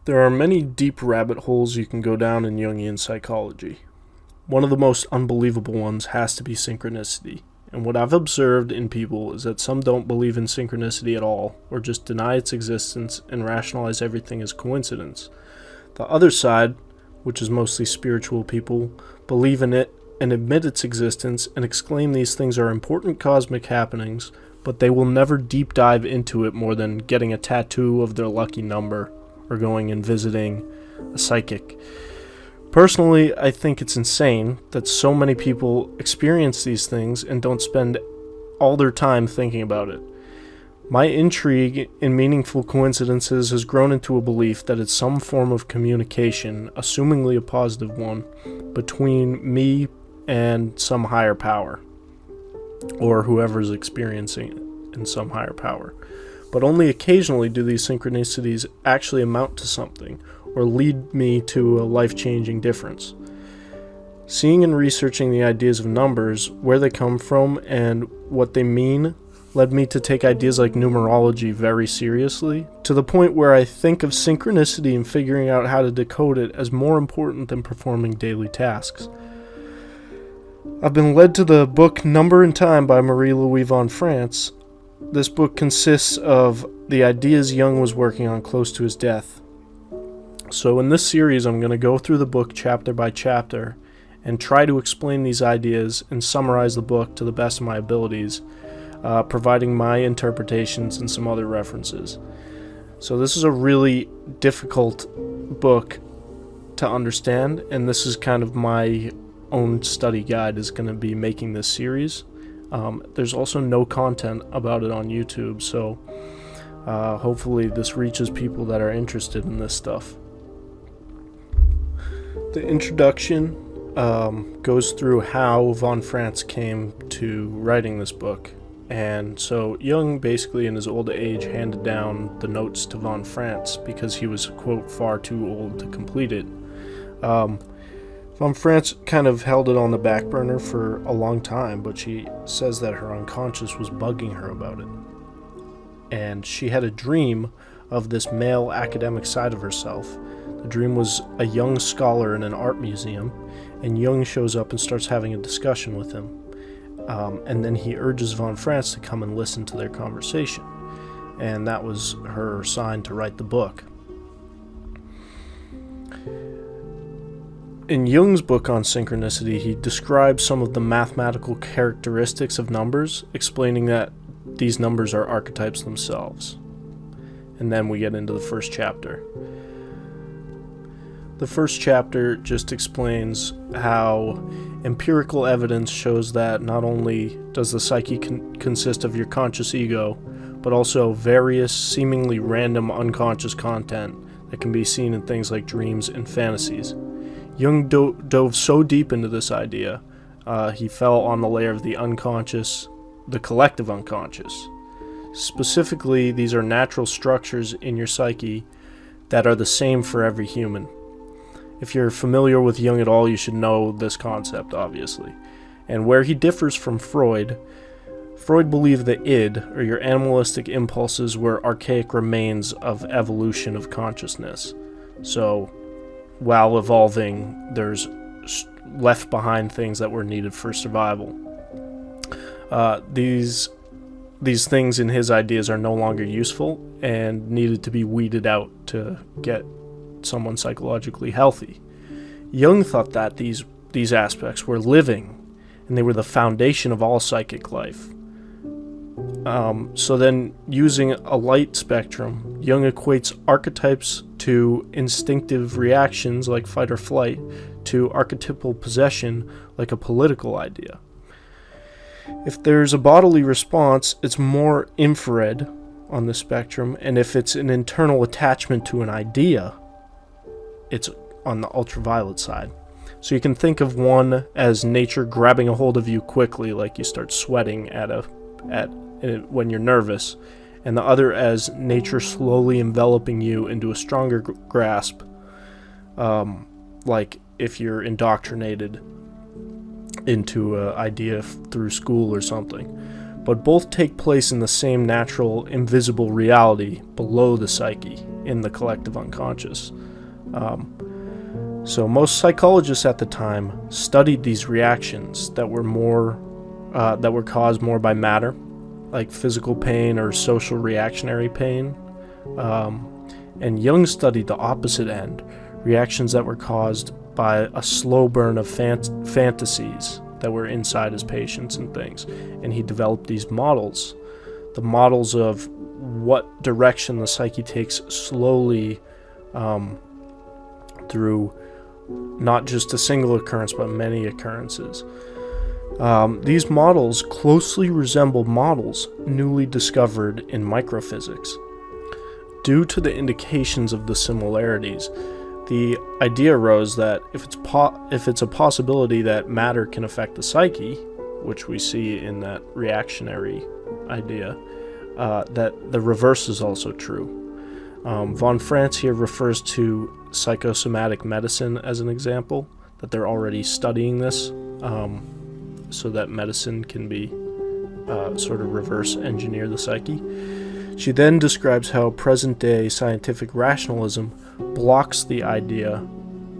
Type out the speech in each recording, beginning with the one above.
There are many deep rabbit holes you can go down in Jungian psychology. One of the most unbelievable ones has to be synchronicity. And what I've observed in people is that some don't believe in synchronicity at all, or just deny its existence and rationalize everything as coincidence. The other side, which is mostly spiritual people, believe in it and admit its existence and exclaim these things are important cosmic happenings, but they will never deep dive into it more than getting a tattoo of their lucky number or going and visiting a psychic. Personally, I think it's insane that so many people experience these things and don't spend all their time thinking about it. My intrigue in meaningful coincidences has grown into a belief that it's some form of communication, assumingly a positive one, between me and some higher power, or whoever's experiencing it in some higher power. But only occasionally do these synchronicities actually amount to something, or lead me to a life-changing difference. Seeing and researching the ideas of numbers, where they come from, and what they mean, led me to take ideas like numerology very seriously, to the point where I think of synchronicity and figuring out how to decode it as more important than performing daily tasks. I've been led to the book Number and Time by Marie-Louise von France. This book consists of the ideas Jung was working on close to his death. So in this series, I'm going to go through the book chapter by chapter and try to explain these ideas and summarize the book to the best of my abilities, providing my interpretations and some other references. So this is a really difficult book to understand, and this is kind of my own study guide is going to be making this series. There's also no content about it on YouTube, so hopefully this reaches people that are interested in this stuff. The introduction goes through how von France came to writing this book. And so Jung basically in his old age handed down the notes to von France because he was, quote, far too old to complete it. Von France kind of held it on the back burner for a long time, but she says that her unconscious was bugging her about it. And she had a dream of this male academic side of herself. The dream was a young scholar in an art museum, and Jung shows up and starts having a discussion with him. And then he urges von France to come and listen to their conversation. And that was her sign to write the book. In Jung's book on synchronicity, he describes some of the mathematical characteristics of numbers, explaining that these numbers are archetypes themselves. And then we get into the first chapter. The first chapter just explains how empirical evidence shows that not only does the psyche consist of your conscious ego, but also various seemingly random unconscious content that can be seen in things like dreams and fantasies. Jung dove so deep into this idea, he fell on the layer of the unconscious, the collective unconscious. Specifically, these are natural structures in your psyche that are the same for every human. If you're familiar with Jung at all, you should know this concept, obviously. And where he differs from Freud believed the id, or your animalistic impulses, were archaic remains of evolution of consciousness. So, while evolving, there's left behind things that were needed for survival. These things in his ideas are no longer useful and needed to be weeded out to get someone psychologically healthy. Jung thought that these aspects were living, and they were the foundation of all psychic life. So then, using a light spectrum, Jung equates archetypes to instinctive reactions like fight or flight, to archetypal possession like a political idea. If there's a bodily response, it's more infrared on the spectrum, and if it's an internal attachment to an idea, it's on the ultraviolet side. So you can think of one as nature grabbing a hold of you quickly, like you start sweating when you're nervous, and the other as nature slowly enveloping you into a stronger grasp, like if you're indoctrinated into an idea through school or something. But both take place in the same natural, invisible reality below the psyche, in the collective unconscious. So most psychologists at the time studied these reactions that were caused more by matter, like physical pain or social reactionary pain. And Jung studied the opposite end, reactions that were caused by a slow burn of fantasies that were inside his patients and things. And he developed these models, the models of what direction the psyche takes slowly through not just a single occurrence, but many occurrences. These models closely resemble models newly discovered in microphysics. Due to the indications of the similarities, the idea arose that if it's a possibility that matter can affect the psyche, which we see in that reactionary idea, that the reverse is also true. Von Frans here refers to psychosomatic medicine as an example, that they're already studying this so that medicine can be sort of reverse engineer the psyche. She then describes how present-day scientific rationalism blocks the idea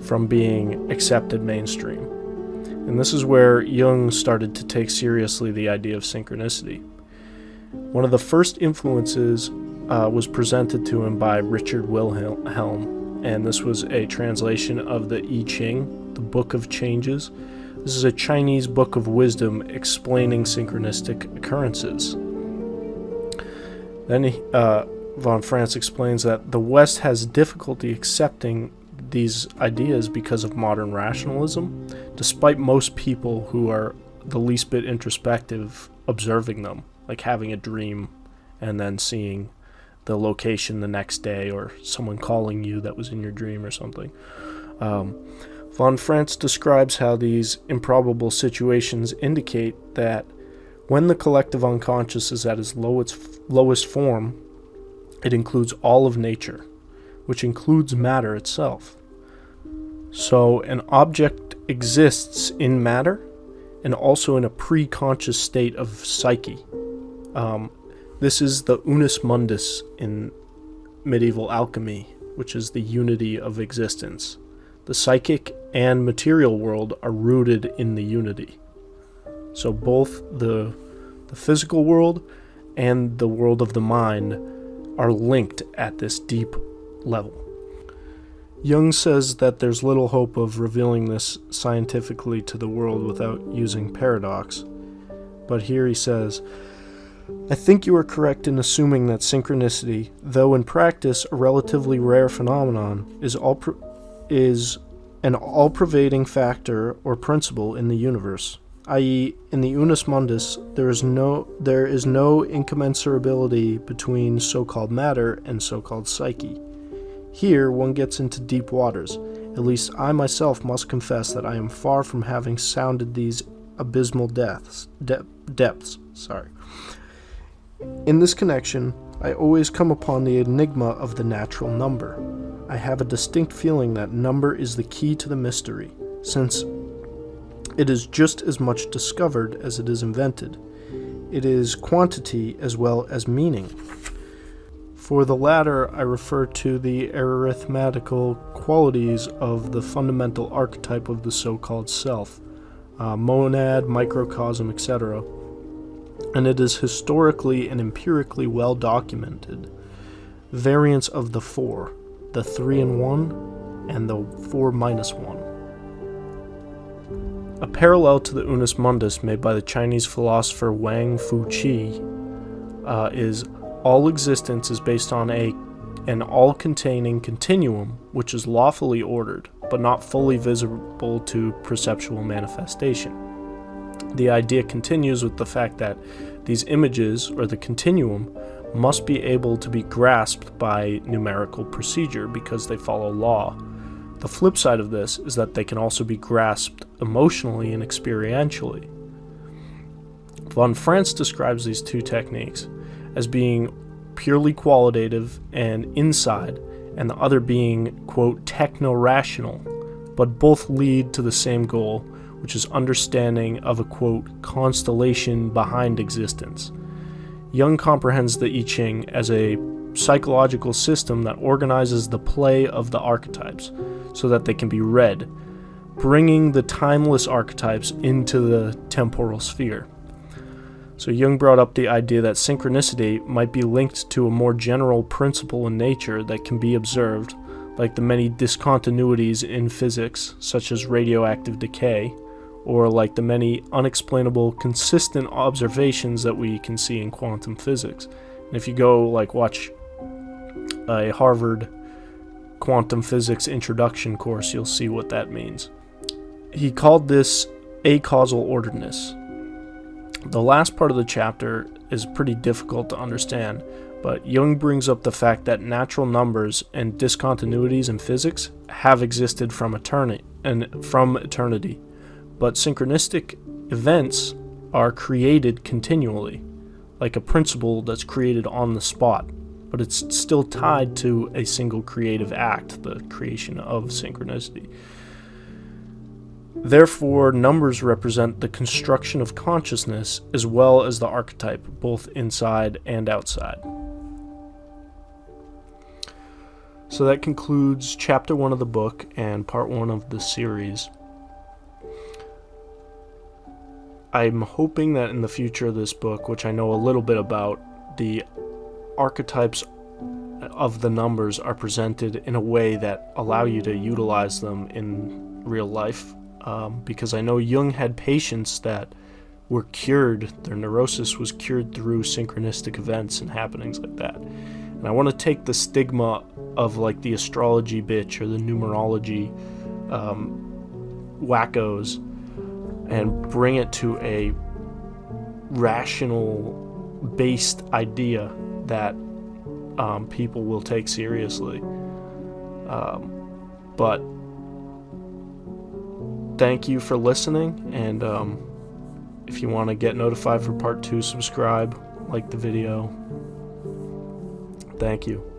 from being accepted mainstream. And this is where Jung started to take seriously the idea of synchronicity. One of the first influences was presented to him by Richard Wilhelm, and this was a translation of the I Ching, the Book of Changes. This is a Chinese book of wisdom explaining synchronistic occurrences. Then von Frans explains that the West has difficulty accepting these ideas because of modern rationalism, despite most people who are the least bit introspective observing them, like having a dream and then seeing the location the next day, or someone calling you that was in your dream or something. Von Frans describes how these improbable situations indicate that when the collective unconscious is at its lowest form, it includes all of nature, which includes matter itself. So an object exists in matter and also in a pre-conscious state of psyche. This is the unus mundus in medieval alchemy, which is the unity of existence. The psychic and material world are rooted in the unity. So both the physical world and the world of the mind are linked at this deep level. Jung says that there's little hope of revealing this scientifically to the world without using paradox. But here he says, I think you are correct in assuming that synchronicity, though in practice a relatively rare phenomenon, is an all-pervading factor or principle in the universe, i.e., in the unus mundus, there is no incommensurability between so-called matter and so-called psyche. Here one gets into deep waters. At least I myself must confess that I am far from having sounded these abysmal depths. In this connection, I always come upon the enigma of the natural number. I have a distinct feeling that number is the key to the mystery, since it is just as much discovered as it is invented. It is quantity as well as meaning. For the latter, I refer to the arithmetical qualities of the fundamental archetype of the so-called self, monad, microcosm, etc., and it is historically and empirically well documented. Variants of the 4, the 3 and 1, and the 4 minus 1. A parallel to the unus mundus made by the Chinese philosopher Wang Fuqi is all existence is based on an all-containing continuum which is lawfully ordered, but not fully visible to perceptual manifestation. The idea continues with the fact that these images, or the continuum, must be able to be grasped by numerical procedure because they follow law. The flip side of this is that they can also be grasped emotionally and experientially. Von Frans describes these two techniques as being purely qualitative and inside, and the other being, quote, techno-rational, but both lead to the same goal, which is understanding of a, quote, constellation behind existence. Jung comprehends the I Ching as a psychological system that organizes the play of the archetypes so that they can be read, bringing the timeless archetypes into the temporal sphere. So Jung brought up the idea that synchronicity might be linked to a more general principle in nature that can be observed, like the many discontinuities in physics, such as radioactive decay, or like the many unexplainable consistent observations that we can see in quantum physics. And if you go watch a Harvard quantum physics introduction course, you'll see what that means. He called this acausal orderedness. The last part of the chapter is pretty difficult to understand, but Jung brings up the fact that natural numbers and discontinuities in physics have existed from eternity, but synchronistic events are created continually, like a principle that's created on the spot, but it's still tied to a single creative act, the creation of synchronicity. Therefore, numbers represent the construction of consciousness as well as the archetype, both inside and outside. So that concludes chapter 1 of the book and part 1 of the series. I'm hoping that in the future of this book, which I know a little bit about, the archetypes of the numbers are presented in a way that allow you to utilize them in real life. Because I know Jung had patients that were cured, their neurosis was cured through synchronistic events and happenings like that. And I want to take the stigma of the astrology bitch or the numerology wackos and bring it to a rational based idea that people will take seriously. But thank you for listening, and if you want to get notified for part 2, subscribe, like the video. Thank you.